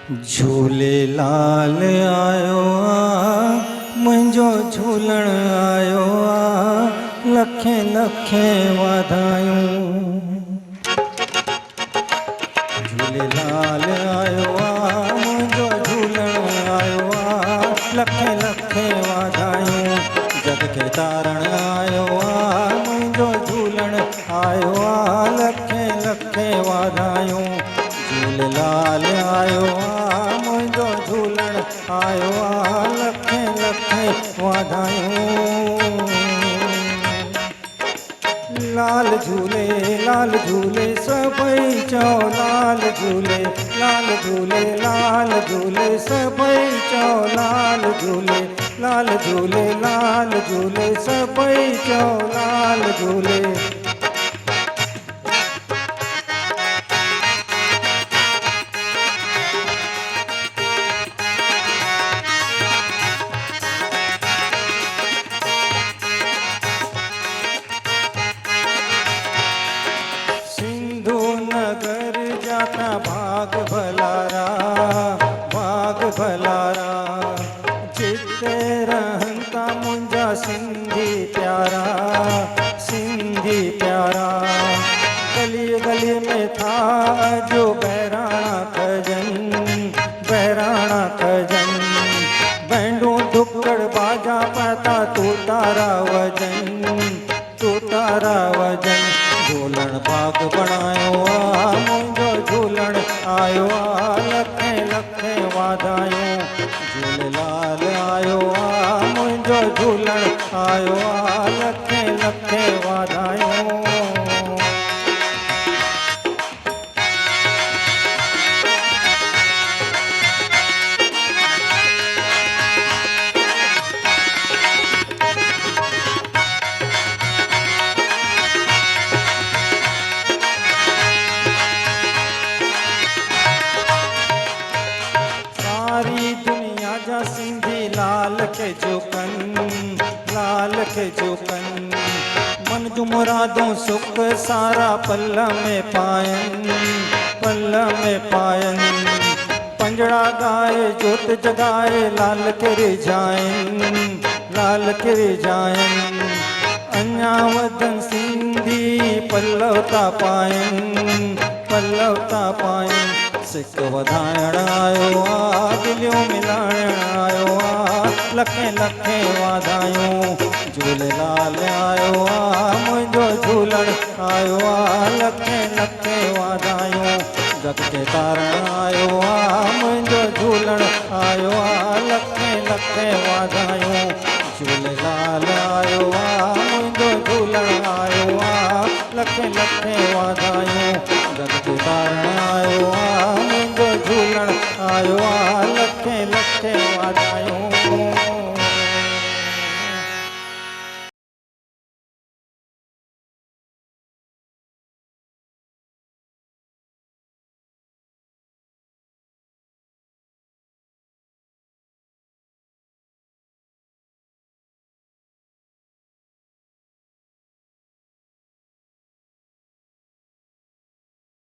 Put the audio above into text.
झूलेलाल आयो आ, मुंहिंजो झूलण आयो आ, लखे लखे वाधायूं। झूलेलाल आयो आ, मुंहिंजो झूलण आयो आ, लखे लखे वाधायूं। जग खे तारण आयो आ, मुंहिंजो झूलण आयो आ, लखे लखे वाधायूं। झूलेलाल आयो आ, मुंहिंजो झूलण आयो आ, लखे लखे वाधायूं। लाल झूले सभई चओ लाल झूले, लाल झूले लाल झूले सभई चओ लाल झूले, लाल झूले लाल झूले सभई चओ लाल झूले। सिंधु नगर जाता भाग भलारा, भाग भलारा, जिते रहंता मुंहिंजा सिंधी प्यारा, सिंधी प्यारा। गली गली में था जो बहिराणा खजन, बहिराणा खजन। बैंडू दुक्कड़ बाजा पाता तू तारा वजन, तू तारा वजन। झूलण भाग बणायो आ, मुंहिंजो झूलण आयो आ, लखे लखे वाधायूं। झूलेलाल आयो आ, मुंहिंजो झूलण आयो आ, लखे लखे वाधायूं। सारी दुनिया जा सिंधी लाल के झुकन, लाल के झुकन। मन जूं मुरादूं सुख सारा पल में पायन, पल में पायन। पंजड़ा गाए जोत जगाए लाल के रिझाइन, लाल के रिझाइन। अञा वधन सिंधी पलवता पायन, पलवता पायन। सिक वधाइण आयो आ, दिलियूं मिलाइण आयो आ, लखे लखे वाधायूं। झूलेलाल आयो आ, मुंहिंजो झूलण आयो आ, लखे लखे वाधायूं। जग खे तारण आयो आ, मुंहिंजो झूलण आयो आ, लखे लखे वाधायूं। झूलेलाल आयो आ, मुंहिंजो झूलण आयो आ, लखे लखे वाधायूं। जग खे तारण आयो आ,